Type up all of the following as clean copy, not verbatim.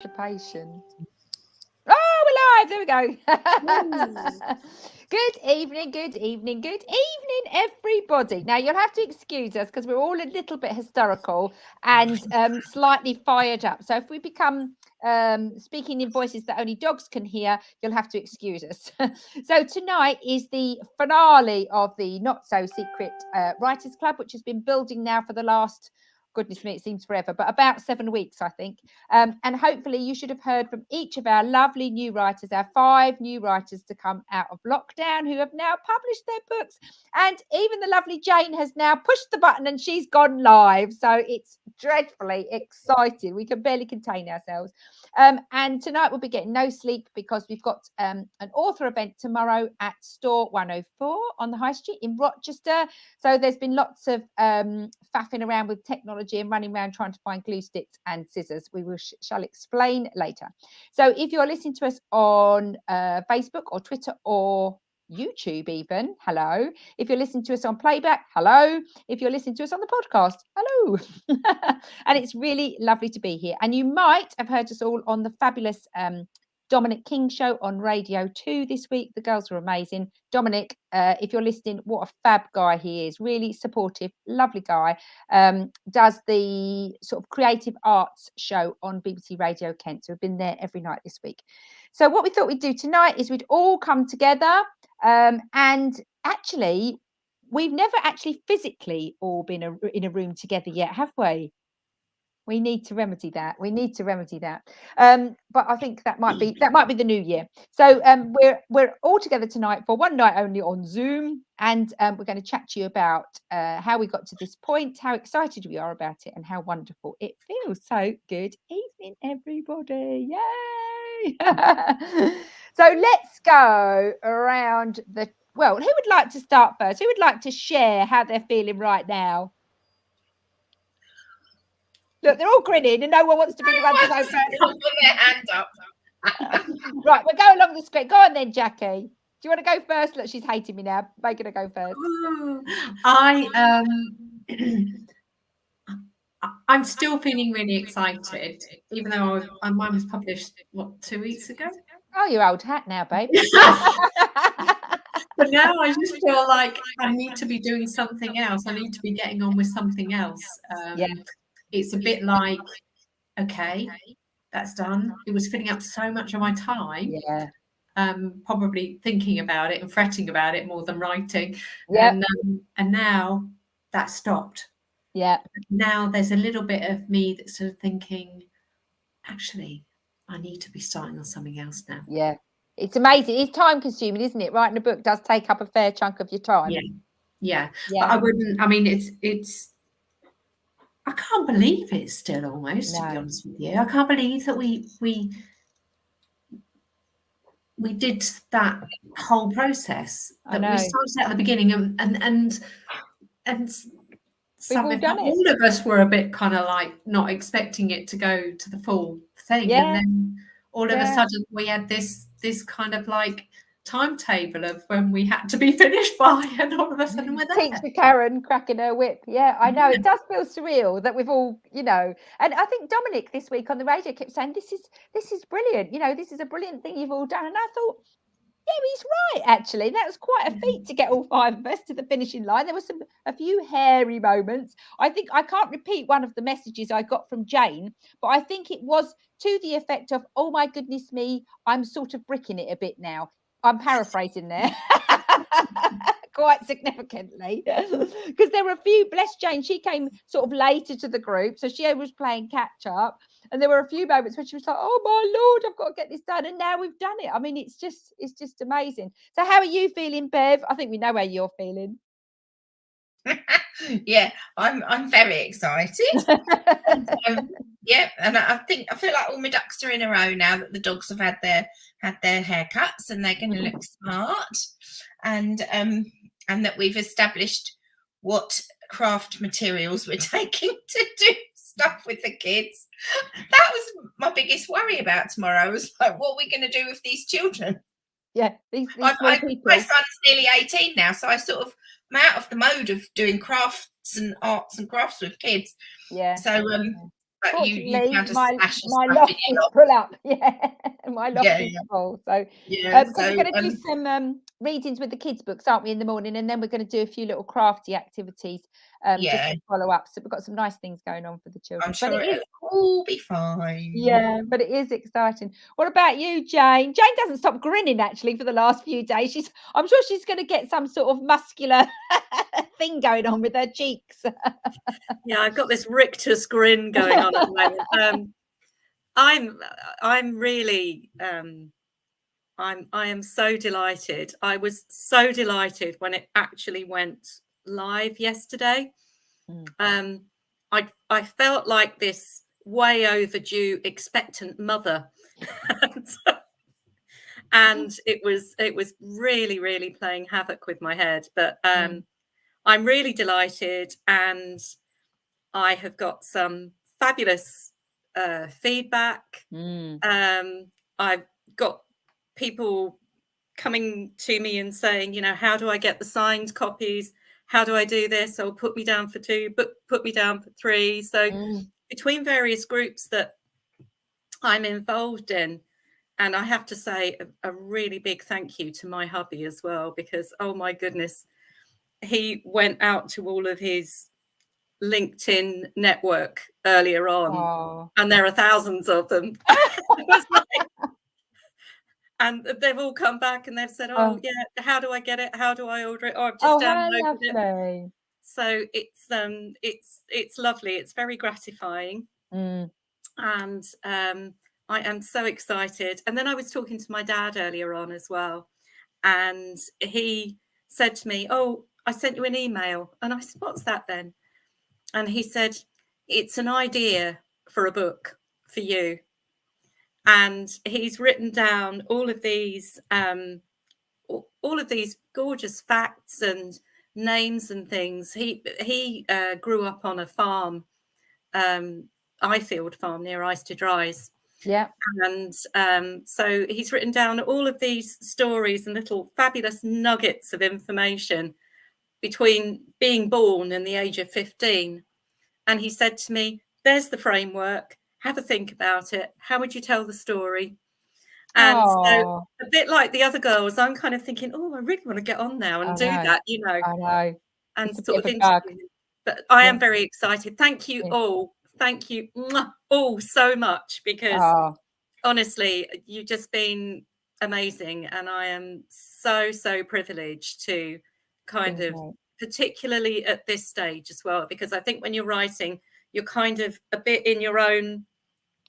Occupation. Oh, we're live. There we go. Good evening, good evening, everybody. Now, you'll have to excuse us because we're all a little bit hysterical and slightly fired up. So if we become speaking in voices that only dogs can hear, you'll have to excuse us. So tonight is the finale of the Not So Secret Writers Club, which has been building now for the last, goodness me, it seems forever, but about 7 weeks, I think. And hopefully you should have heard from each of our lovely new writers, our 5 new writers to come out of lockdown who have now published their books. And even the lovely Jane has now pushed the button and she's gone live. So it's dreadfully exciting. We can barely contain ourselves. And tonight we'll be getting no sleep because we've got an author event tomorrow at Store 104 on the High Street in Rochester. So there's been lots of faffing around with technology and running around trying to find glue sticks and scissors. We shall explain later. So if you're listening to us on Facebook or Twitter or YouTube even, hello. If you're listening to us on playback, hello. If you're listening to us on the podcast, hello. And it's really lovely to be here. And you might have heard us all on the fabulous Dominic King show on Radio 2 this week. The girls were amazing. Dominic, if you're listening, what a fab guy he is. Really supportive, lovely guy. Does the sort of creative arts show on BBC Radio Kent. So we've been there every night this week. So what we thought we'd do tonight is we'd all come together and actually we've never actually physically all been in a room together yet, have we? We need to remedy that. But I think that might be the new year. So we're all together tonight for one night only on Zoom, and we're going to chat to you about how we got to this point, how excited we are about it, and how wonderful it feels. So good evening, everybody! Yay! So let's go around the. Well, who would like to start first? Who would like to share how they're feeling right now? Look, they're all grinning and no one wants to be the one to go first. Put their hand up. Right, we'll go along the script. Go on then, Jackie. Do you want to go first? Look, she's hating me now. Make her go first. I'm still feeling really excited, even though mine was published, 2 weeks ago? Oh, you're old hat now, babe. But now I just feel like I need to be doing something else. I need to be getting on with something else. It's a bit like, okay, that's done. It was filling up so much of my time. Probably thinking about it and fretting about it more than writing. And now that's stopped. Now there's a little bit of me that's sort of thinking, actually, I need to be starting on something else now. It's amazing. It's time consuming, isn't it? Writing a book does take up a fair chunk of your time. But I wouldn't, I mean, it's I can't believe it still, almost, to be honest with you. I can't believe that we did that whole process. That we started at the beginning and some, if not all of us, were a bit kind of like not expecting it to go to the full thing. And then all of a sudden we had this kind of like timetable of when we had to be finished by, and all of a sudden we're there. Teacher Karen cracking her whip. I know. It does feel surreal that we've all, and I think Dominic this week on the radio kept saying, this is brilliant. This is a brilliant thing you've all done. And I thought, he's right, actually. That was quite a feat to get all 5 of us to the finishing line. There was a few hairy moments. I think I can't repeat one of the messages I got from Jane, but I think it was to the effect of, oh my goodness me, I'm sort of bricking it a bit now. I'm paraphrasing there. Quite significantly, because there were a few, bless Jane, she came sort of later to the group, so she was playing catch up, and there were a few moments when she was like, oh my Lord, I've got to get this done, and now we've done it. I mean, it's just amazing. So how are you feeling, Bev? I think we know how you're feeling. I'm very excited. And I feel like all my ducks are in a row now that the dogs have had their haircuts and they're going to look smart, and that we've established what craft materials we're taking to do stuff with the kids. That was my biggest worry about tomorrow. Was like, what are we going to do with these children? These my son's nearly 18 now, so I'm out of the mode of doing crafts and arts and crafts with kids. So But you Fortunately, found a my stash of stuff loft in is your loft. full up. Yeah, my loft Yeah, is yeah. full. So Yeah, because so we're going to do some readings with the kids' books, aren't we, in the morning, and then we're going to do a few little crafty activities just yeah, to follow up. So we've got some nice things going on for the I'm children. But sure it is, it'll all be fine. yeah, but it is exciting. What about you, Jane? Jane doesn't stop grinning actually for the last few days. I'm sure she's going to get some sort of muscular thing going on with her cheeks. Yeah, I've got this rictus grin going on at the moment. I'm really I am so delighted. I was so delighted when it actually went live yesterday. I felt like this way overdue expectant mother. And it was really, really playing havoc with my head. But I'm really delighted, and I have got some fabulous feedback. I've got people coming to me and saying, you know, how do I get the signed copies? How do I do this? Or put me down for 2, but put me down for 3. So between various groups that I'm involved in, and I have to say a really big thank you to my hubby as well, because, oh my goodness, he went out to all of his LinkedIn network earlier on, and there are thousands of them. And they've all come back and they've said, oh yeah, how do I get it? How do I order it? Oh, I've just downloaded it. So it's lovely. It's very gratifying. And I am so excited. And then I was talking to my dad earlier on as well, and he said to me, oh, I sent you an email. And I said, what's that then? And he said, it's an idea for a book for you. And he's written down all of these gorgeous facts and names and things. He grew up on a farm, Ifield Farm near Isted Rise. Yeah. And so he's written down all of these stories and little fabulous nuggets of information between being born and the age of 15. And he said to me, there's the framework. Have a think about it. How would you tell the story? And so a bit like the other girls, I'm kind of thinking, oh, I really want to get on now and do that, you know. I know. And sort of interview. But I am very excited. Thank you all. Thank you all so much, because honestly, you've just been amazing. And I am so, so privileged to kind of, particularly at this stage as well, because I think when you're writing, you're kind of a bit in your own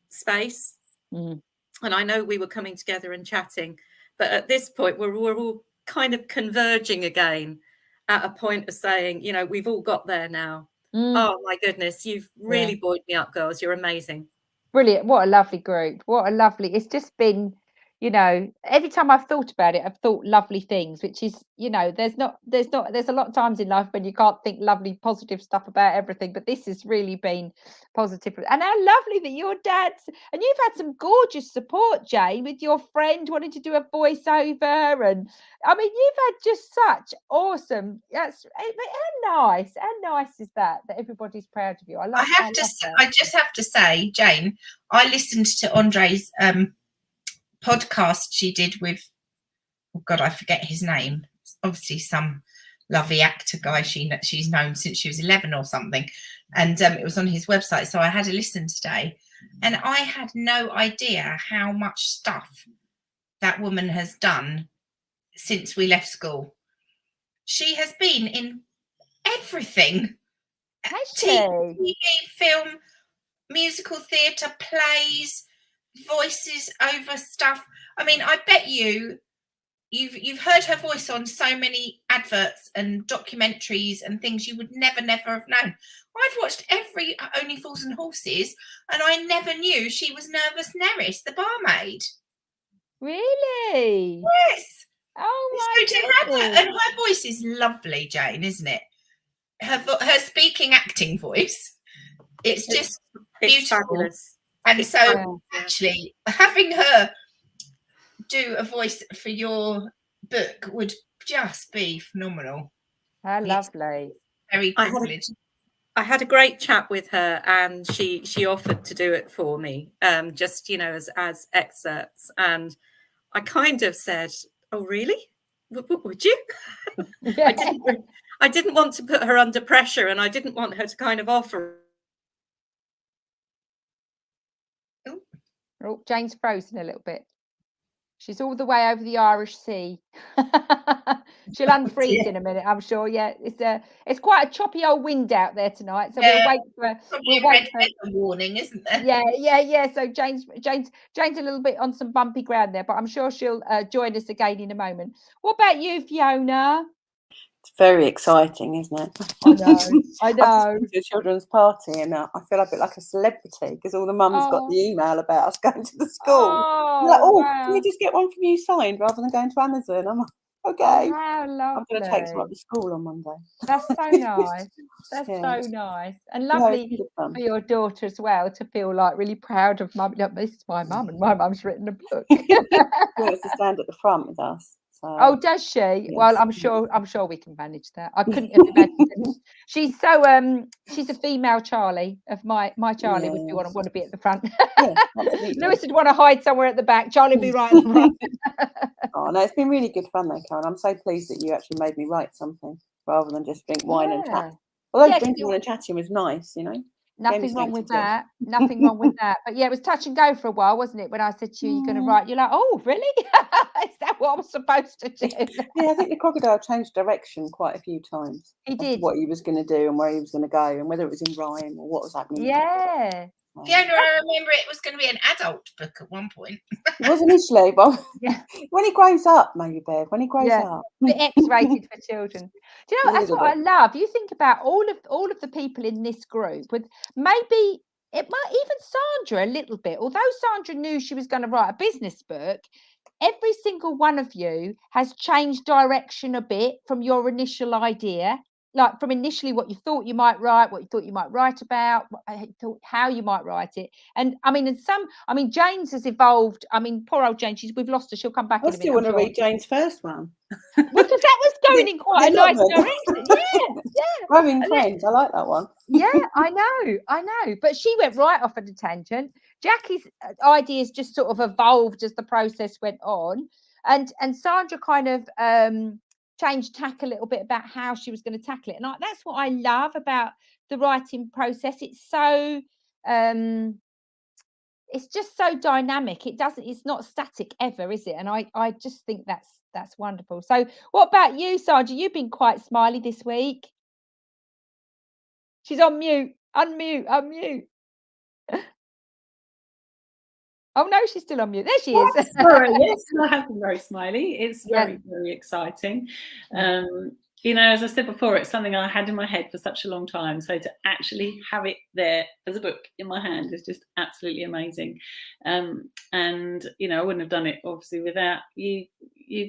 space. And I know we were coming together and chatting, but at this point, we're all kind of converging again at a point of saying, you know, we've all got there now. Oh my goodness, you've really buoyed me up, girls. You're amazing. Brilliant. What a lovely group. What a lovely, it's just been, you know, every time I've thought about it, I've thought lovely things, which is, you know, there's a lot of times in life when you can't think lovely, positive stuff about everything, but this has really been positive. And how lovely that your dad's, and you've had some gorgeous support, Jane, with your friend wanting to do a voiceover. And I mean, you've had just such awesome, how nice is that everybody's proud of you. I just have to say, Jane, I listened to Andre's podcast she did with, oh God, I forget his name. Obviously, some lovely actor guy she's known since she was 11 or something, and it was on his website. So I had a listen today, and I had no idea how much stuff that woman has done since we left school. She has been in everything. TV, film, musical theatre, plays, voices over stuff. I mean, I bet you've heard her voice on so many adverts and documentaries and things you would never have known. I've watched every Only Fools and Horses, and I never knew she was Nervous Nerys, the barmaid. Really? Yes. Oh my goodness. And her voice is lovely, Jane, isn't it? Her speaking acting voice, it's just beautiful. Fabulous. And so actually having her do a voice for your book would just be phenomenal. How lovely. Very privileged. I had a great chat with her, and she offered to do it for me, just as excerpts, and I kind of said, "Oh, really? Would you?" Yeah. I didn't want to put her under pressure, and I didn't want her to kind of offer. Oh, Jane's frozen a little bit. She's all the way over the Irish Sea. She'll unfreeze in a minute, I'm sure. Yeah, it's quite a choppy old wind out there tonight, so we'll wait for a warning, isn't there? Yeah. So Jane's a little bit on some bumpy ground there, but I'm sure she'll join us again in a moment. What about you, Fiona? It's very exciting, isn't it? I know. I just went to a children's party, and I feel a bit like a celebrity because all the mums got the email about us going to the school. Like, wow. Can we just get one from you signed rather than going to Amazon? I'm like, okay. How lovely. I'm going to take some up to school on Monday. That's so nice. That's so nice. And lovely for your daughter as well to feel like really proud of mum. This is my mum, and my mum's written a book. She wants to stand at the front with us. So, does she? Yes. Well, I'm sure we can manage that. I couldn't have imagined. She's she's a female Charlie of my Charlie would want to be at the front. Yeah, absolutely. Lewis would want to hide somewhere at the back. Charlie would be right at the front. Oh no, it's been really good fun though, Karen. I'm so pleased that you actually made me write something rather than just drink wine and chat. Although drinking and chatting was nice, Nothing wrong with that. Nothing wrong with that. But yeah, it was touch and go for a while, wasn't it? When I said to you, you're going to write, you're like, oh, really? Is that what I was supposed to do? Yeah, I think the crocodile changed direction quite a few times. He did. What he was going to do and where he was going to go and whether it was in rhyme or what was happening. Yeah. Fiona, I remember it was going to be an adult book at one point. It was initially, but when he grows up, maybe, Bev, when he grows up. X-rated for children. Do you know, that's what I love. You think about all of the people in this group with maybe it might even Sandra a little bit, although Sandra knew she was going to write a business book. Every single one of you has changed direction a bit from your initial idea. Like from initially what you thought you might write, what you thought you might write about, how you might write it. And Jane's has evolved. I mean, poor old Jane, we've lost her. She'll come back in a minute. I still want to read Jane's first one. Because that was going in quite a nice direction. Yeah. Growing Friends, I like that one. Yeah, I know. But she went right off at a tangent. Jackie's ideas just sort of evolved as the process went on. And Sandra kind of changed tack a little bit about how she was going to tackle it, and that's what I love about the writing process. It's so it's just so dynamic. It's not static ever, is it? And I just think that's wonderful. So what about you, Sandra? You've been quite smiley this week. She's on mute. Unmute. Oh no, she's still on mute. There she is. Sorry, yes, I have been very smiley. It's very, very exciting. As I said before, it's something I had in my head for such a long time. So to actually have it there as a book in my hand is just absolutely amazing. And I wouldn't have done it obviously without you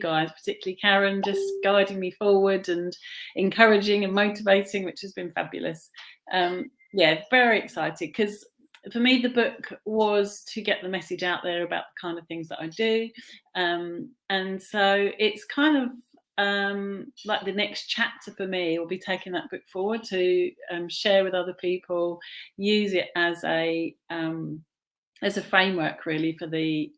guys, particularly Karen, just guiding me forward and encouraging and motivating, which has been fabulous. Very excited because for me, the book was to get the message out there about the kind of things that I do. And so it's kind of like the next chapter for me will be taking that book forward to share with other people, use it as a framework really for the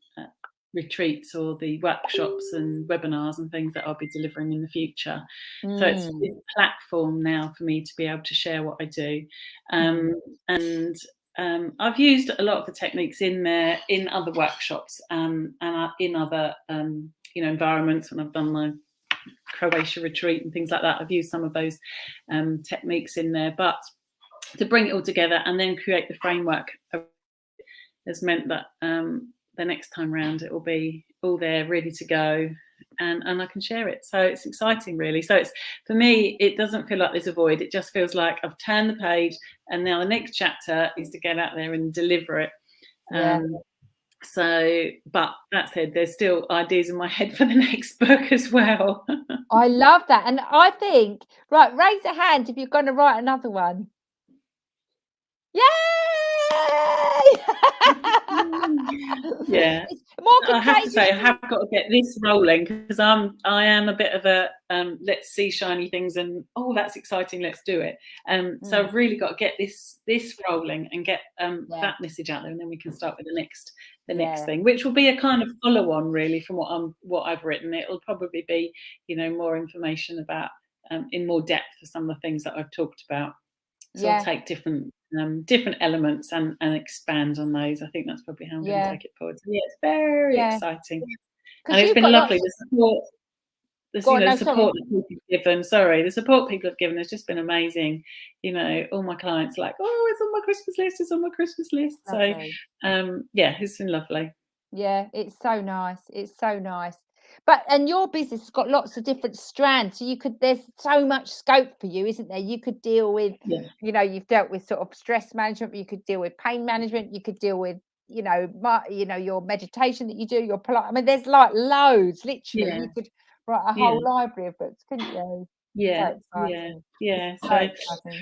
retreats or the workshops and webinars and things that I'll be delivering in the future. So it's a platform now for me to be able to share what I do. And I've used a lot of the techniques in there in other workshops and in other environments when I've done my Croatia retreat and things like that. I've used some of those techniques in there, but to bring it all together and then create the framework has meant that the next time round it will be all there ready to go and I can share it. So it's exciting really. So it's, for me, it doesn't feel like there's a void. It just feels like I've turned the page and now the next chapter is to get out there and deliver it. But that said, there's still ideas in my head for the next book as well. I love that. And I think, right, raise a hand if you're going to write another one. Yay! Yeah. More I have to contagious. say, I have got to get this rolling because I am a bit of a let's see shiny things and oh, that's exciting, let's do it. So I've really got to get this rolling and get that message out there, and then we can start with the next thing, which will be a kind of follow on really from what I've written. It'll probably be, you know, more information about in more depth for some of the things that I've talked about. So I'll take different elements and expand on those. I think that's probably how I'm going to take it forward. So it's very exciting, and it's been lovely. The support, the support that people have given. The support people have given has just been amazing. You know, all my clients are like, oh, it's on my Christmas list. It's on my Christmas list. Lovely. So it's been lovely. Yeah, it's so nice. It's so nice. And your business has got lots of different strands, so there's so much scope for you, isn't there? You could deal with, you know, you've dealt with sort of stress management, you could deal with pain management, you could deal with, you know, your meditation that you do, your Pilates. I mean, there's like loads, literally. You could write a whole library of books, couldn't you? So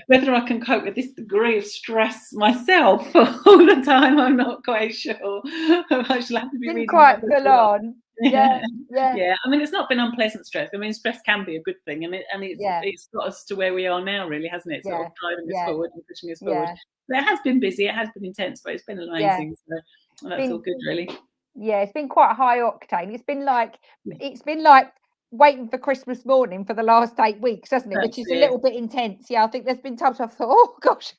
whether I can cope with this degree of stress myself all the time, I'm not quite sure. I shall have to be reading quite full on. Yeah. I mean, it's not been unpleasant stress. I mean, stress can be a good thing, and it's got us to where we are now, really, hasn't it? Sort of driving us forward and pushing us forward. But it has been busy, it has been intense, but it's been amazing. So that's all good, really. Yeah, it's been quite high octane. It's been like waiting for Christmas morning for the last 8 weeks, hasn't it? Which is a little bit intense. I think there's been times I've thought, oh gosh.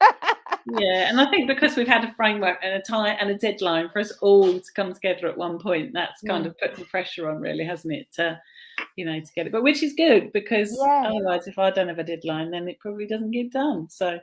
And I think because we've had a framework and a time and a deadline for us all to come together at one point, that's kind of put the pressure on, really, hasn't it, to get it, but which is good, because otherwise if I don't have a deadline, then it probably doesn't get done. So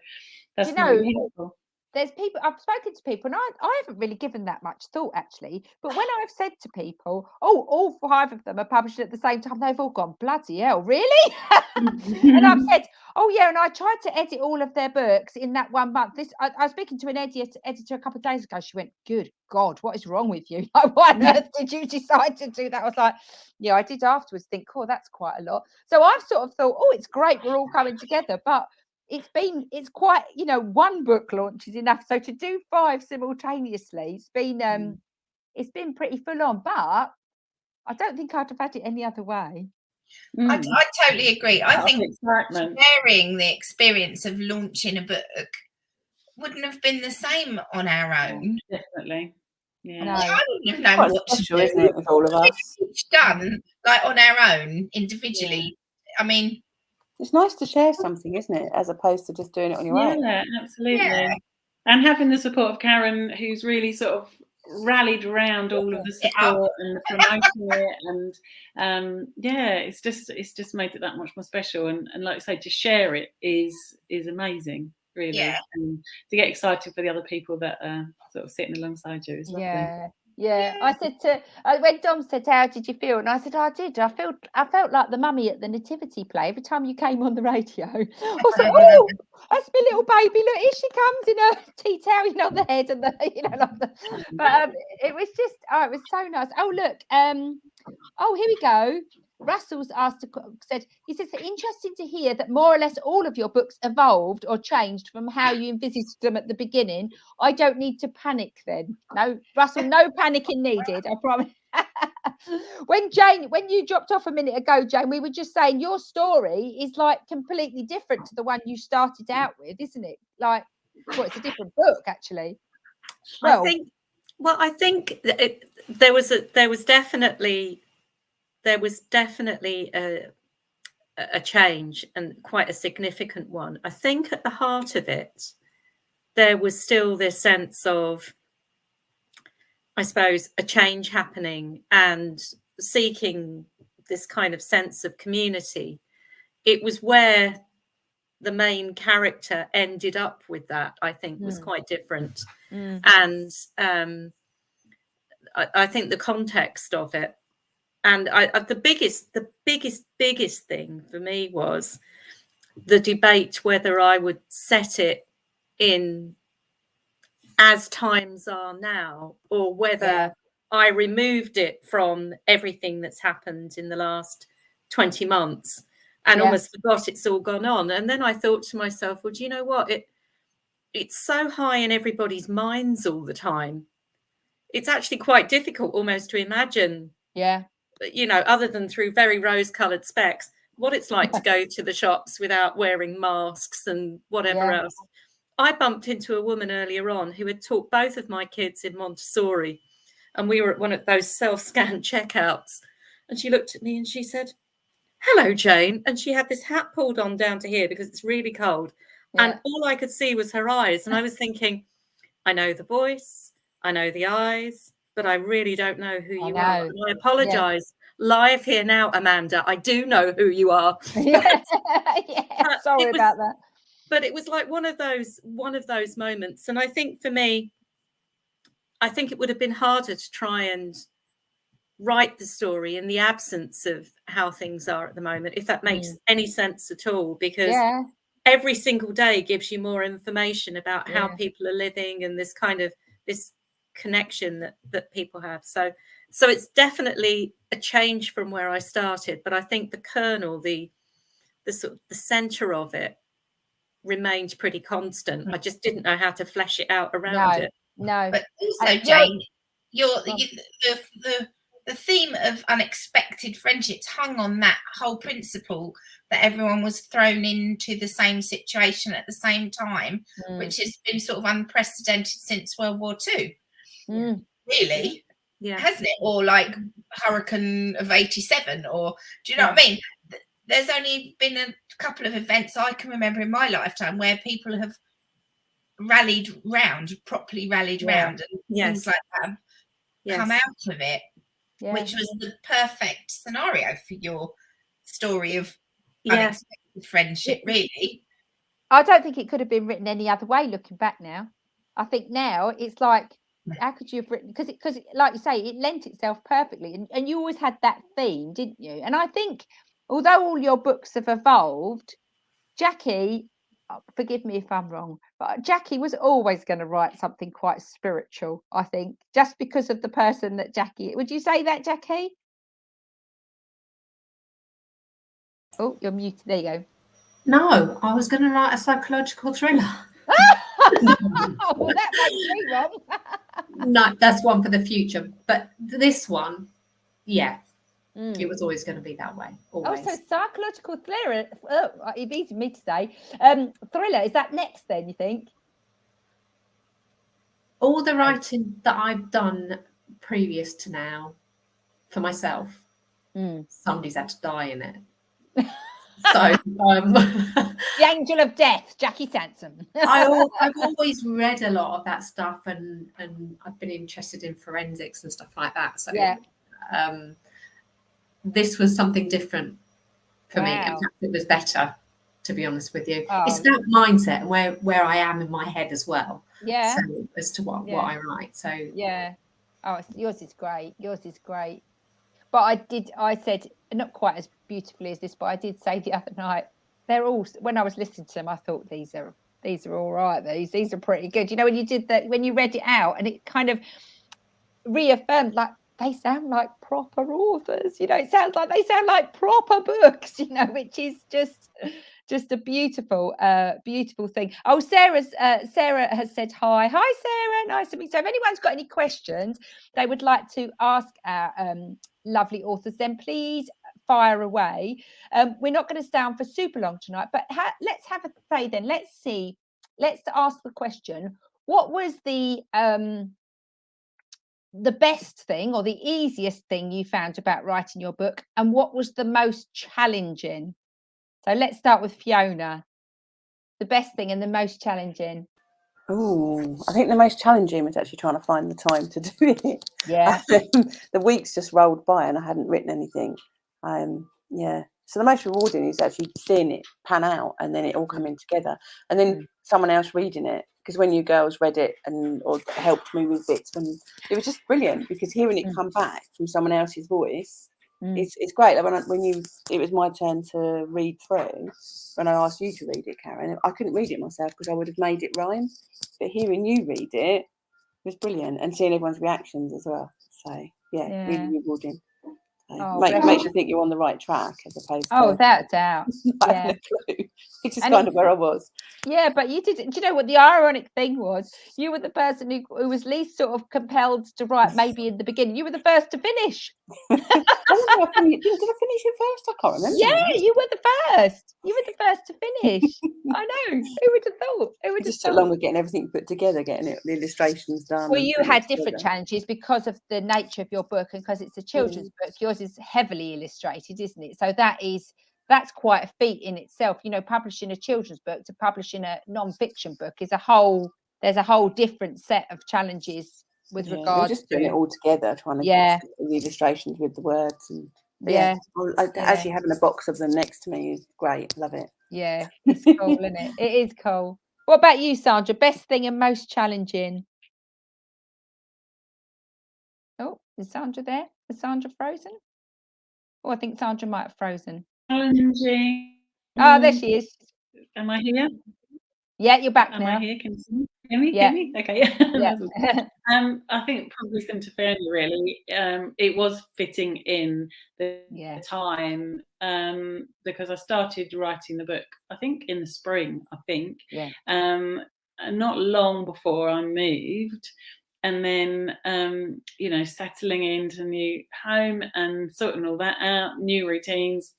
that's really helpful. There's people, I've spoken to people, and I haven't really given that much thought, actually. But when I've said to people, oh, all 5 of them are publishing at the same time, they've all gone, bloody hell, really? And I've said, oh, yeah, and I tried to edit all of their books in that 1 month. I was speaking to an editor a couple of days ago. She went, good God, what is wrong with you? Like, why on earth did you decide to do that? I was like, yeah, I did afterwards think, oh, that's quite a lot. So I've sort of thought, oh, it's great, we're all coming together. But it's quite, you know, 1 book launch is enough. So to do 5 simultaneously, it's been pretty full on, but I don't think I'd have had it any other way. I totally agree. I think sharing the experience of launching a book wouldn't have been the same on our own. Definitely. Yeah. No. I wouldn't have known what to do, isn't it, with all of us? Each done like on our own individually. I mean, it's nice to share something, isn't it, as opposed to just doing it on your own. Yeah, absolutely. And having the support of Karen, who's really sort of rallied around all of the support and promoting it, and it's just made it that much more special. And like I say, to share it is amazing, really. And to get excited for the other people that are sort of sitting alongside you is lovely. I said when Dom said, how did you feel? And I said, I did. I felt like the mummy at the nativity play every time you came on the radio. I was like, oh, that's my little baby. Look, here she comes in her tea towel on the head, and but it was just, it was so nice. Oh, look, here we go. Russell's said, interesting to hear that more or less all of your books evolved or changed from how you envisaged them at the beginning. I don't need to panic then. No, Russell, no panicking needed, I promise. When you dropped off a minute ago, Jane, we were just saying your story is like completely different to the one you started out with, isn't it? Like, it's a different book, actually. Well, I think there was definitely a change, and quite a significant one. I think at the heart of it, there was still this sense of, I suppose, a change happening and seeking this kind of sense of community. It was where the main character ended up with that, I think, was quite different. And I think the context of it, and the biggest thing for me was the debate whether I would set it in as times are now, or whether I removed it from everything that's happened in the last 20 months and almost forgot it's all gone on. And then I thought to myself, well, do you know what? It's so high in everybody's minds all the time. it's actually quite difficult almost to imagine, Yeah. you know, other than through very rose-coloured specs, what it's like to go to the shops without wearing masks and whatever else. I bumped into a woman earlier on who had taught both of my kids in Montessori, and we were at one of those self-scan checkouts, and she looked at me and she said, "Hello, Jane," and she had this hat pulled on down to here because it's really cold, and all I could see was her eyes, and I was thinking, I know the voice, I know the eyes, but I really don't know who you are. And I apologise live here now, Amanda. I do know who you are. Sorry about that. But it was like one of those moments. And I think for me, I think it would have been harder to try and write the story in the absence of how things are at the moment, if that makes any sense at all, because every single day gives you more information about how people are living and this kind of this connection that people have. So it's definitely a change from where I started, but I think the kernel, the sort of the center of it remained pretty constant. I just didn't know how to flesh it out around it. No. But also, Jane, the theme of unexpected friendships hung on that whole principle that everyone was thrown into the same situation at the same time, which has been sort of unprecedented since World War II. Really? Yeah. Hasn't it? Or like Hurricane of 87, or do you know what I mean? There's only been a couple of events I can remember in my lifetime where people have properly rallied round and things like that come out of it. Which was the perfect scenario for your story of unexpected friendship, really. I don't think it could have been written any other way looking back now. I think now it's like, how could you have written, because like you say, it lent itself perfectly, and you always had that theme, didn't you? And I think although all your books have evolved, Jackie, forgive me if I'm wrong, but Jackie was always going to write something quite spiritual, I think, just because of the person that Jackie. Would you say that, Jackie? Oh, you're muted. There you go. No, I was going to write a psychological thriller. Well, that makes me wrong. No, that's one for the future. But this one, it was always going to be that way. Always. Oh, so psychological thriller. Oh, it beats me to say. Thriller, is that next then, you think? All the writing that I've done previous to now for myself, somebody's had to die in it. So the angel of death, Jackie Sansom. I've always read a lot of that stuff, and I've been interested in forensics and stuff like that. So this was something different for me. In fact, it was better, to be honest with you. It's that mindset and where I am in my head as well. Yeah. So as to what I write. So yours is great. Yours is great. But I said not quite as beautifully as this, but I did say the other night, they're all, when I was listening to them, I thought these are all right. These are pretty good. You know, when you did that, when you read it out, and it kind of reaffirmed, like, they sound like proper authors. You know, it sounds like they sound like proper books. You know, which is just a beautiful thing. Oh, Sarah has said hi. Hi, Sarah. Nice to meet you. So if anyone's got any questions they would like to ask our lovely authors, then please fire away. We're not going to stay on for super long tonight, but let's have a say then. Let's ask the question: what was the best thing or the easiest thing you found about writing your book, and what was the most challenging? So let's start with Fiona. The best thing and the most challenging. Oh, I think the most challenging was actually trying to find the time to do it. Yeah. The weeks just rolled by and I hadn't written anything. So the most rewarding is actually seeing it pan out and then it all coming together, and then someone else reading it. Because when you girls read it or helped me with bits, and it was just brilliant, because hearing it come back from someone else's voice, it's great. Like it was my turn to read through. When I asked you to read it, Karen, I couldn't read it myself because I would have made it rhyme. But hearing you read it was brilliant, and seeing everyone's reactions as well. So really rewarding. Oh, makes bless you think you're on the right track as opposed Oh, to without a doubt. I Yeah. had no clue, which is And kind of where I was. Yeah, but you did. Do you know what the ironic thing was? You were the person who was least sort of compelled to write. Maybe in the beginning, you were the first to finish. Did I finish it first? I can't remember. Yeah, now. you were the first. You were the first to finish. I know. Who would have thought? Who would It have just took thought? longer getting everything put together, getting the illustrations done. Well, and you putting it had different together. challenges because of the nature of your book and because it's a children's book. Yours is heavily illustrated, isn't it? So that's quite a feat in itself. You know, publishing a children's book to publishing a non-fiction book is there's a whole different set of challenges with We're regards just putting it to all together, trying to Yeah. stick the illustrations with the words. And but Yeah. actually having a box of them next to me is great. Love it. Yeah, it's cool, isn't it? It is cool. What about you, Sandra? Best thing and most challenging? Oh, is Sandra there? Is Sandra frozen? Oh, I think Sandra might have frozen. Challenging. Oh, there she is. Am I here? Yeah, you're back Am now. I here? Can you hear me? Yeah. Hear me? Okay. Yeah. I think probably Symptophania really. It was fitting in the Yeah. time because I started writing the book, I think in the spring, Yeah. not long before I moved. And then, settling into a new home and sorting all that out, new routines,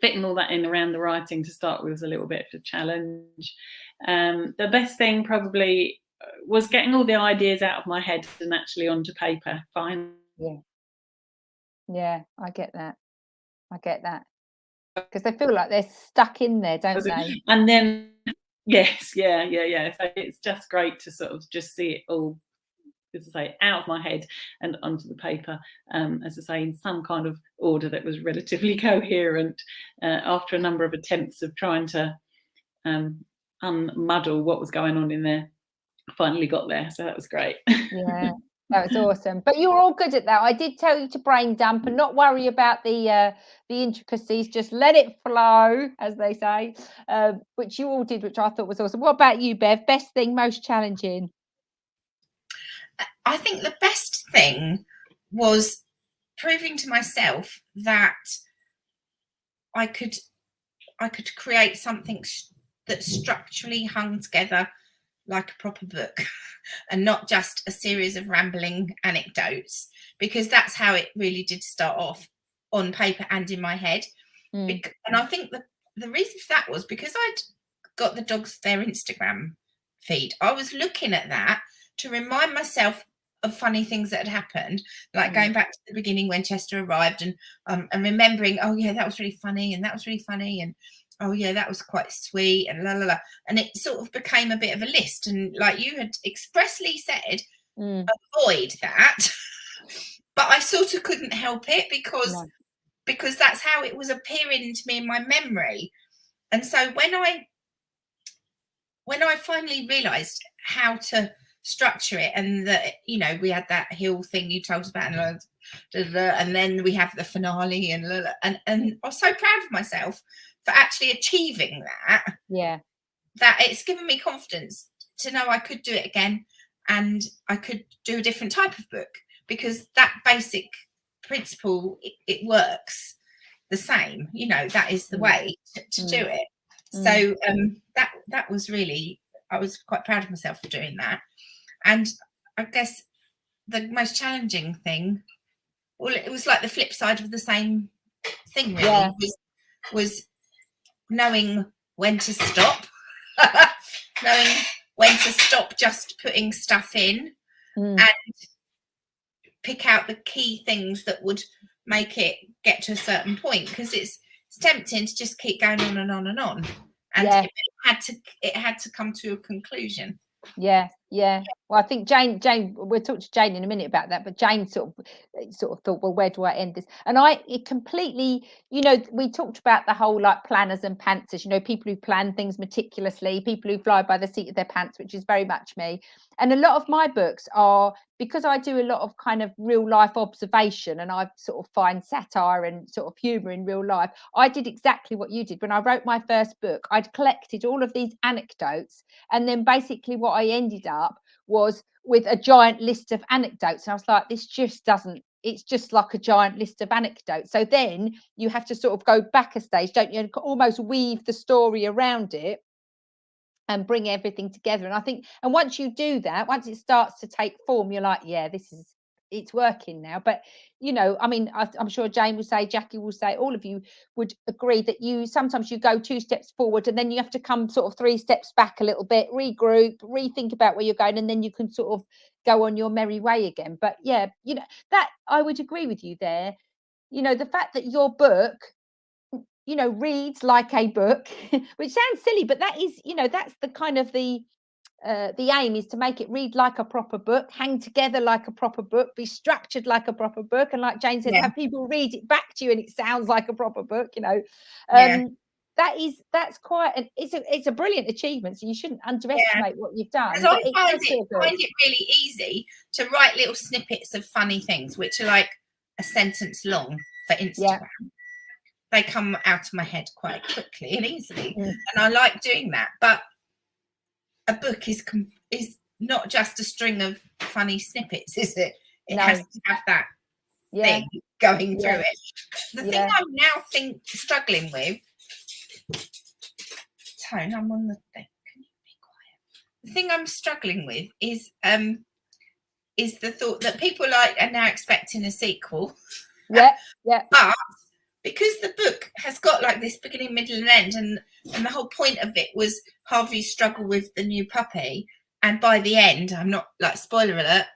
fitting all that in around the writing to start with was a little bit of a challenge. The best thing probably was getting all the ideas out of my head and actually onto paper. Fine. Yeah, I get that. Because they feel like they're stuck in there, don't they? And then, yes, yeah. So it's just great to sort of just see it all, as I say, out of my head and onto the paper, as I say, in some kind of order that was relatively coherent after a number of attempts of trying to unmuddle what was going on in there. I finally got there, so that was great. Yeah, that was awesome. But you were all good at that. I did tell you to brain dump and not worry about the intricacies, just let it flow, as they say, which you all did, which I thought was awesome. What about you, Bev? Best thing, most challenging? I think the best thing was proving to myself that I could create something that structurally hung together like a proper book and not just a series of rambling anecdotes, because that's how it really did start off on paper and in my head. And I think the reason for that was because I'd got the dogs their Instagram feed. I was looking at that to remind myself of funny things that had happened, like going back to the beginning when Chester arrived and remembering, oh yeah, that was really funny, and that was really funny, and oh yeah, that was quite sweet, and la la la. And it sort of became a bit of a list. And like you had expressly said, avoid that. But I sort of couldn't help it because that's how it was appearing to me in my memory. And so when I finally realized how to structure it, and that, you know, we had that hill thing you told us about, and then we have the finale, and I was so proud of myself for actually achieving that. Yeah, that it's given me confidence to know I could do it again, and I could do a different type of book, because that basic principle, it works the same. You know, that is the way to do it. So that was really, I was quite proud of myself for doing that. And I guess the most challenging thing, well, it was like the flip side of the same thing, really, was knowing when to stop, knowing when to stop just putting stuff in and pick out the key things that would make it get to a certain point, because it's tempting to just keep going on and on and on, and it had to come to a conclusion. Yeah. Well, I think Jane, we'll talk to Jane in a minute about that, but Jane sort of thought, well, where do I end this? And it completely, you know, we talked about the whole like planners and pantsers, you know, people who plan things meticulously, people who fly by the seat of their pants, which is very much me. And a lot of my books are, because I do a lot of kind of real life observation, and I sort of find satire and sort of humor in real life. I did exactly what you did. When I wrote my first book, I'd collected all of these anecdotes, and then basically what I ended up was with a giant list of anecdotes. And I was like, this just doesn't it's just like a giant list of anecdotes. So then you have to sort of go back a stage, don't you, and almost weave the story around it and bring everything together. And I think, and once you do that, once it starts to take form, you're like, yeah, it's working now. But I mean, I'm sure Jane will say, Jackie will say, all of you would agree that sometimes you go 2 steps forward and then you have to come sort of 3 steps back a little bit, regroup, rethink about where you're going, and then you can sort of go on your merry way again. But yeah, that I would agree with you there. The fact that your book reads like a book, which sounds silly, but that is, that's the kind of the aim, is to make it read like a proper book, hang together like a proper book, be structured like a proper book, and like Jane said, have people read it back to you and it sounds like a proper book. That's quite it's a brilliant achievement, so you shouldn't underestimate what you've done. Because I find it really easy to write little snippets of funny things which are like a sentence long for Instagram. They come out of my head quite quickly and easily, and I like doing that. But a book is not just a string of funny snippets, is it? It has to have that thing going through it. The thing I'm now struggling with, Tone, I'm on the thing. Can you be quiet? The thing I'm struggling with is the thought that people are now expecting a sequel. But because the book has got like this beginning, middle, and end, and the whole point of it was Harvey's struggle with the new puppy, and by the end, I'm not like, spoiler alert,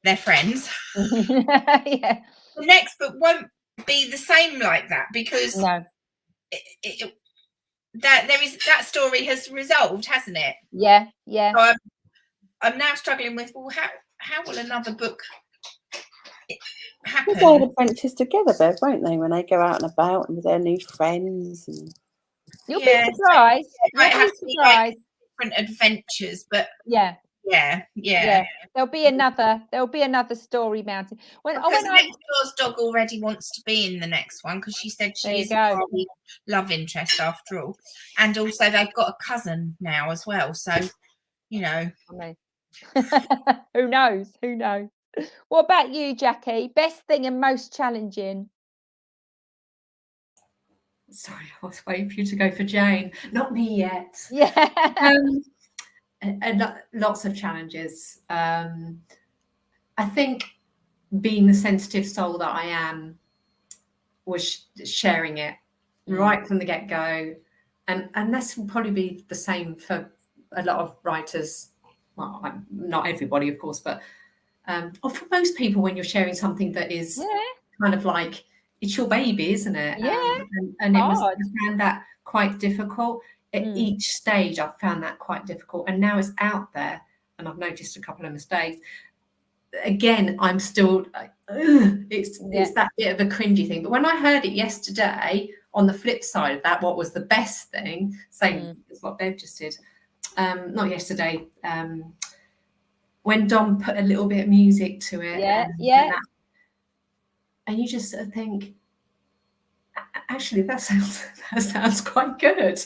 they're friends. The next book won't be the same like that, because that story has resolved, hasn't it? So I'm now struggling with, well, how will another book happen? They'll go adventures together, Bev, won't they? When they go out and about and with their new friends, and you'll be surprised. Might have to be like different adventures, but yeah. There'll be another story mounted. Next door's dog already wants to be in the next one, because she said she is a love interest after all, and also they've got a cousin now as well. So who knows? What about you, Jackie? Best thing and most challenging? Sorry, I was waiting for you to go for Jane. Not me yet. And lots of challenges. I think being the sensitive soul that I am was sharing it right from the get-go. And this will probably be the same for a lot of writers. Well, not everybody, of course, but or for most people, when you're sharing something that is kind of like, it's your baby, isn't it? And I found that quite difficult. At each stage, I've found that quite difficult. And now it's out there, and I've noticed a couple of mistakes. Again, I'm still, it's that bit of a cringy thing. But when I heard it yesterday, on the flip side of that, what was the best thing, same as what Bev just did, not yesterday, when Dom put a little bit of music to it. And you just sort of think, actually, that sounds quite good.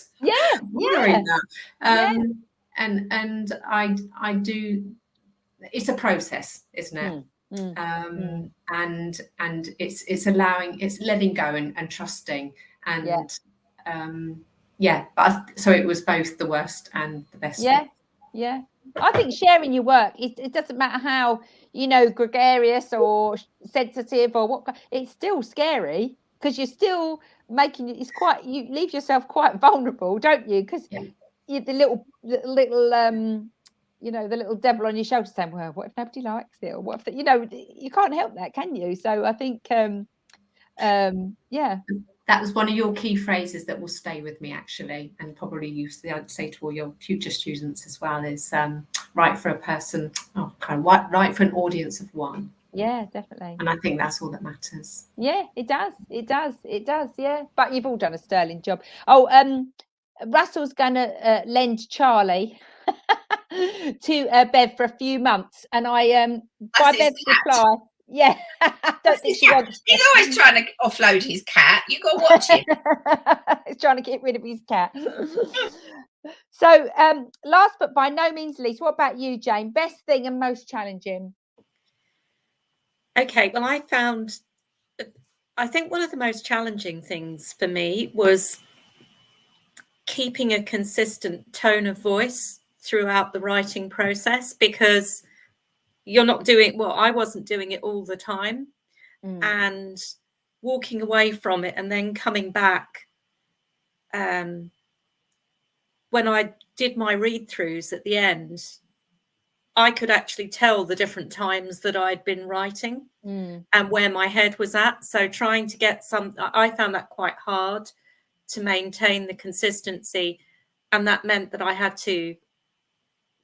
And I do. It's a process, isn't it? And it's allowing, it's letting go and trusting, and But so it was both the worst and the best. I think sharing your work, it doesn't matter how gregarious or sensitive or what, it's still scary, because you're still making it. It's quite, you leave yourself quite vulnerable, don't you? Because you're the little the little devil on your shoulder saying, well, what if nobody likes it, or what if you can't help that, can you? So I think that was one of your key phrases that will stay with me, actually, and probably I'd say to all your future students as well, is write for a person, write for an audience of one. Yeah, definitely. And I think that's all that matters. Yeah, it does. Yeah, but you've all done a sterling job. Russell's gonna lend Charlie to Bev for a few months, and I by Bev's reply. Yeah, I don't think she wants. He's always trying to offload his cat. You got to watch him. He's trying to get rid of his cat. So, last but by no means least, what about you, Jane? Best thing and most challenging? Okay, well, I think one of the most challenging things for me was keeping a consistent tone of voice throughout the writing process, because you're not doing, well, I wasn't doing it all the time, and walking away from it and then coming back. When I did my read-throughs at the end, I could actually tell the different times that I'd been writing and where my head was at. So trying to get I found that quite hard to maintain the consistency. And that meant that I had to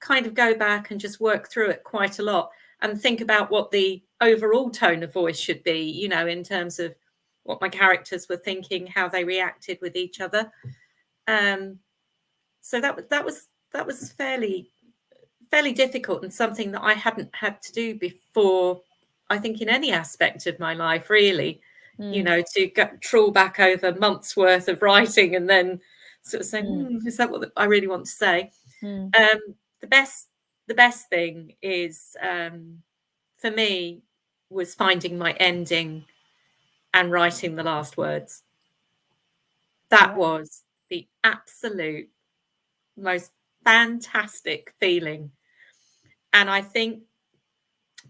kind of go back and just work through it quite a lot and think about what the overall tone of voice should be, you know, in terms of what my characters were thinking, how they reacted with each other. So that was fairly difficult, and something that I hadn't had to do before, I think, in any aspect of my life, really. You know, to trawl back over months worth of writing and then sort of say, is that what I really want to say? The best thing is, for me, was finding my ending and writing the last words. That was the absolute most fantastic feeling. And I think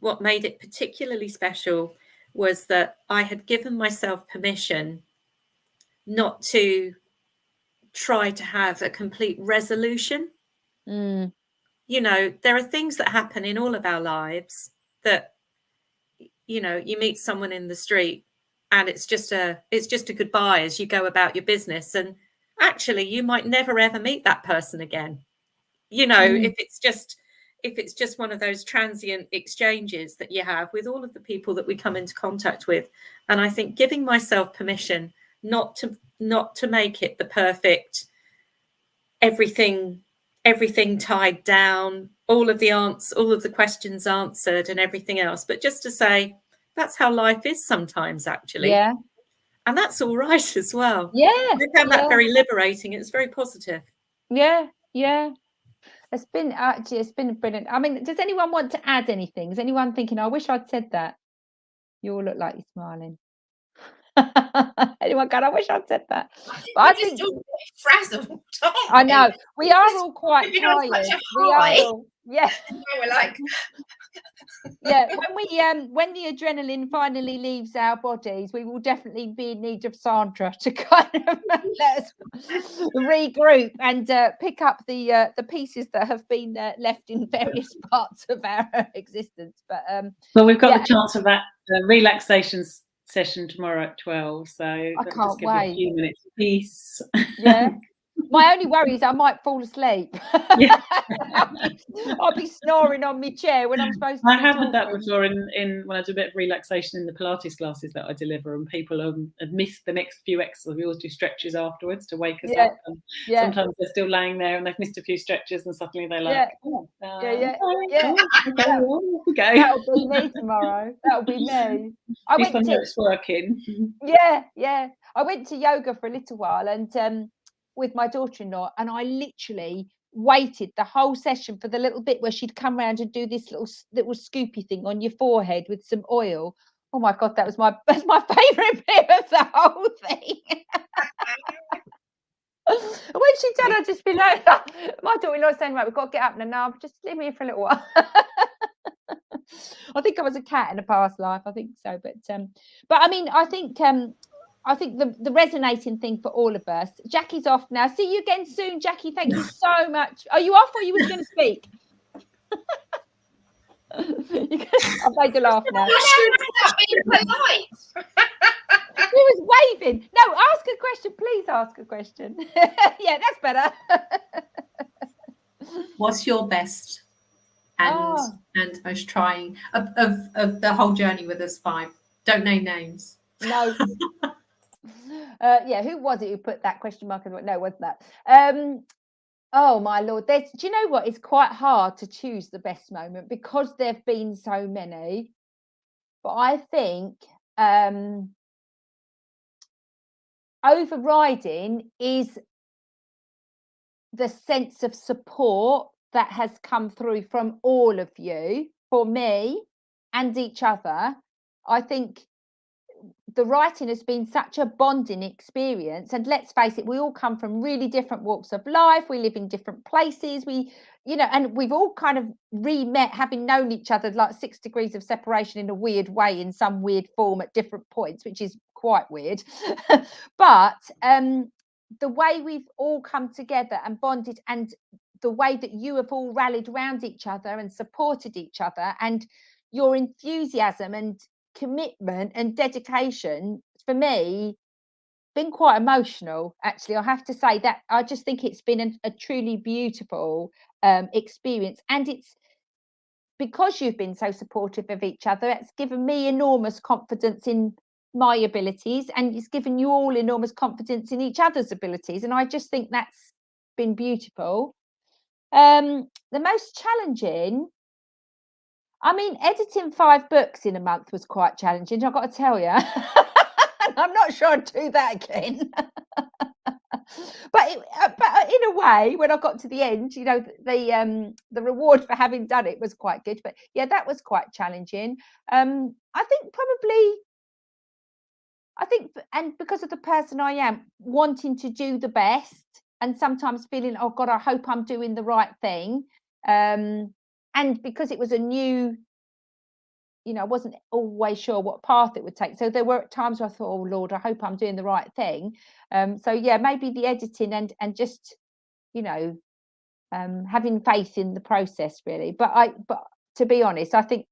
what made it particularly special was that I had given myself permission not to try to have a complete resolution. You know, there are things that happen in all of our lives that, you know, you meet someone in the street and it's just a goodbye as you go about your business, and actually you might never ever meet that person again. You know, if it's just one of those transient exchanges that you have with all of the people that we come into contact with. And I think giving myself permission not to make it the perfect everything tied down, all of the questions answered and everything else, but just to say that's how life is sometimes, actually. Yeah. And that's all right as well. Yeah. I found that very liberating. It's very positive. Yeah. It's been brilliant. I mean, does anyone want to add anything? Is anyone thinking, I wish I'd said that? You all look like you're smiling. Anyone going, I wish I'd said that? But I think all frazzled. I know we are all quite tired. We are all, yeah. We're like, yeah. When the adrenaline finally leaves our bodies, we will definitely be in need of Sandra to kind of let us regroup and pick up the pieces that have been left in various parts of our existence. But well, we've got the chance of that relaxation session tomorrow at 12, so I can't just give wait. a few minutes of peace. Yeah. My only worry is I might fall asleep. Yeah. I'll be snoring on my chair when I'm supposed to. I have had that before in when I do a bit of relaxation in the Pilates classes that I deliver, and people have missed the next few exercises. We always do stretches afterwards to wake us up, and sometimes they're still lying there and they've missed a few stretches, and suddenly they're like, okay, off we go. That'll be me tomorrow. That'll be me. At least I know it's working. Yeah. I went to yoga for a little while, and with my daughter-in-law, and I literally waited the whole session for the little bit where she'd come around and do this little scoopy thing on your forehead with some oil. Oh my God, that's my favourite bit of the whole thing. When she done, I'd just be like, my daughter-in-law saying, right, we've got to get up now. Just leave me here for a little while. I think I was a cat in a past life. I think so, but I mean, I think the resonating thing for all of us. Jackie's off now. See you again soon, Jackie. Thank you so much. Are you off, or you were going to speak? I've made you laugh now. being polite. He was waving. No, ask a question. Please ask a question. Yeah, that's better. What's your best and most trying of the whole journey with us 5? Don't name names. No. Yeah, who was it who put that question mark in? No, wasn't that? Oh my Lord, do you know what? It's quite hard to choose the best moment because there've been so many. But I think overriding is the sense of support that has come through from all of you for me and each other, I think the writing has been such a bonding experience, and let's face it, we all come from really different walks of life, we live in different places, we, you know, and we've all kind of re-met, having known each other like 6 degrees of separation in a weird way, in some weird form at different points, which is quite weird. But the way we've all come together and bonded, and the way that you have all rallied around each other and supported each other, and your enthusiasm and commitment and dedication, for me, been quite emotional, actually. I have to say that I just think it's been a truly beautiful experience, and it's because you've been so supportive of each other, it's given me enormous confidence in my abilities, and it's given you all enormous confidence in each other's abilities, and I just think that's been beautiful. The most challenging, I mean, editing 5 books in a month was quite challenging, I've got to tell you. I'm not sure I'd do that again. But in a way, when I got to the end, you know, the reward for having done it was quite good. But yeah, that was quite challenging. I think, and because of the person I am, wanting to do the best, and sometimes feeling, oh God, I hope I'm doing the right thing. And because it was a new, you know, I wasn't always sure what path it would take. So there were times where I thought, oh Lord, I hope I'm doing the right thing. So yeah, maybe the editing and just, you know, having faith in the process, really. But to be honest, I think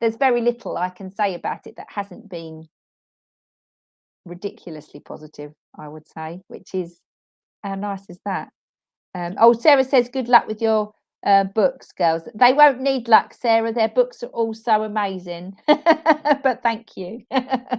there's very little I can say about it that hasn't been ridiculously positive, I would say, which is, how nice is that? Sarah says, good luck with your books, girls. They won't need luck, Sarah. Their books are all so amazing. But thank you. They're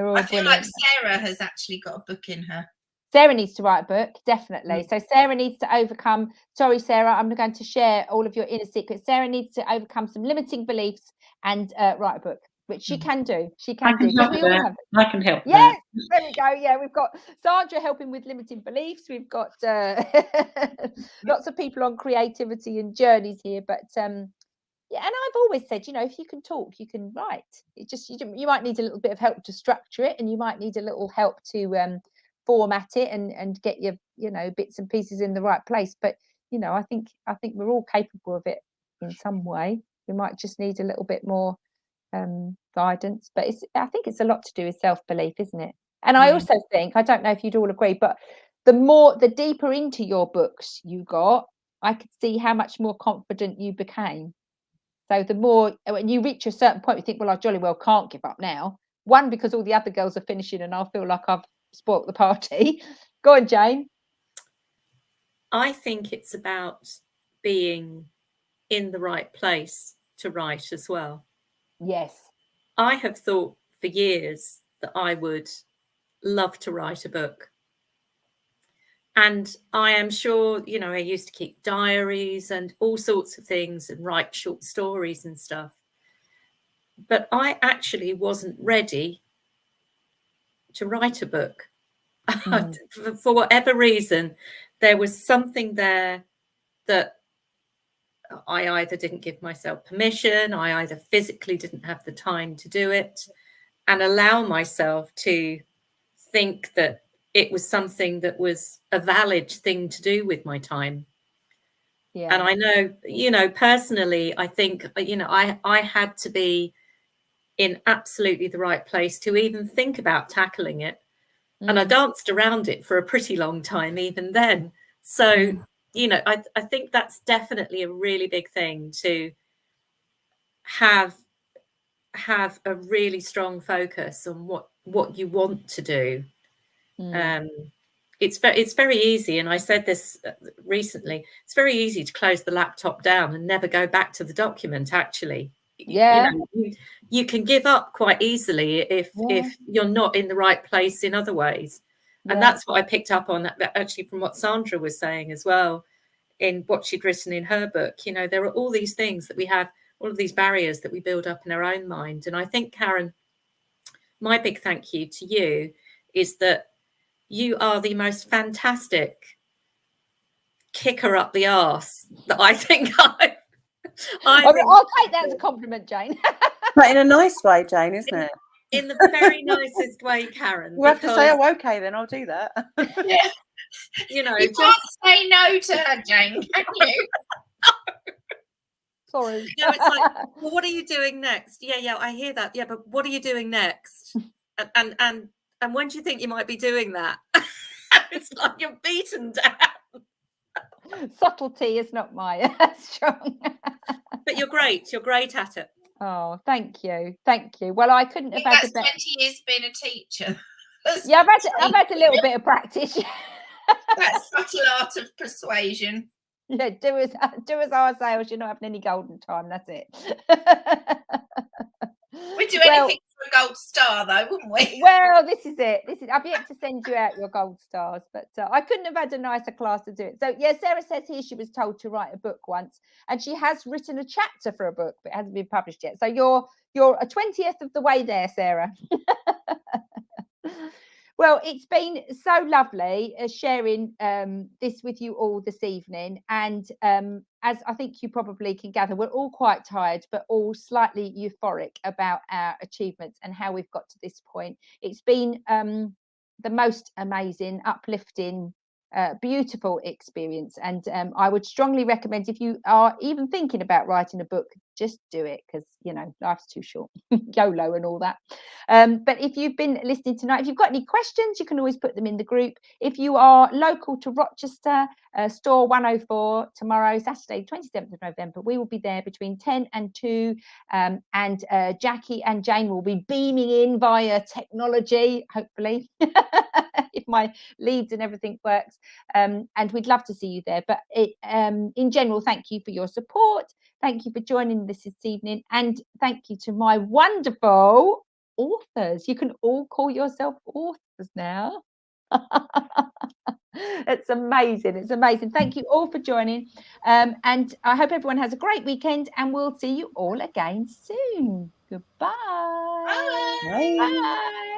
all I feel brilliant. like Sarah has actually got a book in her. Sarah needs to write a book, definitely. So Sarah needs to overcome, sorry, Sarah, I'm going to share all of your inner secrets. Sarah needs to overcome some limiting beliefs and write a book, which she can do. She can do. Help We all there. have it. I can help. Yes, there we go. Yeah, we've got Sandra helping with limiting beliefs. We've got lots of people on creativity and journeys here. But yeah, and I've always said, you know, if you can talk, you can write. It just you might need a little bit of help to structure it, and you might need a little help to format it and get your, you know, bits and pieces in the right place. But you know, I think we're all capable of it in some way. We might just need a little bit more guidance, but I think it's a lot to do with self-belief, isn't it? And I also think, I don't know if you'd all agree, but the deeper into your books you got, I could see how much more confident you became. So the more, when you reach a certain point, you think, well, I jolly well can't give up now. One, because all the other girls are finishing and I'll feel like I've spoilt the party. Go on, Jane. I think it's about being in the right place to write as well. Yes. I have thought for years that I would love to write a book. And I am sure, you know, I used to keep diaries and all sorts of things and write short stories and stuff. But I actually wasn't ready to write a book. For whatever reason, there was something there that I either didn't give myself permission, I either physically didn't have the time to do it, and allow myself to think that it was something that was a valid thing to do with my time. Yeah. And I know, you know, personally, I think, you know, I had to be in absolutely the right place to even think about tackling it. And I danced around it for a pretty long time even then. So, you know, I think that's definitely a really big thing, to have a really strong focus on what you want to do. It's very easy, and I said this recently, it's very easy to close the laptop down and never go back to the document, actually. Yeah. You know, you can give up quite easily if you're not in the right place in other ways. And that's what I picked up on actually from what Sandra was saying as well, in what she'd written in her book. You know, there are all these things that we have, all of these barriers that we build up in our own mind. And I think, Karen, my big thank you to you is that you are the most fantastic kicker up the arse that I think I'll take that as a compliment, Jane. But in a nice way, Jane, isn't it? In the very nicest way, Karen. You have to say, because, "Oh, okay, then I'll do that." Yeah. you know, You just can't say no to her, Jane, can you? Sorry. you know, it's like, well, what are you doing next? Yeah, I hear that. Yeah, but what are you doing next? And when do you think you might be doing that? It's like you're beaten down. Subtlety is not my strong. But you're great. You're great at it. Oh, thank you. Thank you. Well, I couldn't have had That's a better. 20 years being a teacher. Yeah, I've had a little bit of practice. That subtle art of persuasion. Yeah, do as I say, or you're not having any golden time. That's it. We'd do Well, anything for a gold star, though, wouldn't we? Well, this is it. I've yet to send you out your gold stars, but I couldn't have had a nicer class to do it. So, yeah, Sarah says here she was told to write a book once, and she has written a chapter for a book, but it hasn't been published yet. So you're a 20th of the way there, Sarah. Well, it's been so lovely sharing this with you all this evening. And as I think you probably can gather, we're all quite tired, but all slightly euphoric about our achievements and how we've got to this point. It's been the most amazing, uplifting, beautiful experience. And I would strongly recommend, if you are even thinking about writing a book, just do it, because life's too short. YOLO and all that. But if you've been listening tonight, if you've got any questions, you can always put them in the group. If you are local to Rochester, store 104 tomorrow, Saturday 27th of November, we will be there between 10 and 2, and Jackie and Jane will be beaming in via technology, hopefully, if my leads and everything works, and we'd love to see you there. But in general, thank you for your support. Thank you for joining this evening, and thank you to my wonderful authors. You can all call yourself authors now. It's amazing. It's amazing. Thank you all for joining, and I hope everyone has a great weekend, and we'll see you all again soon. Goodbye. Bye. Bye. Bye.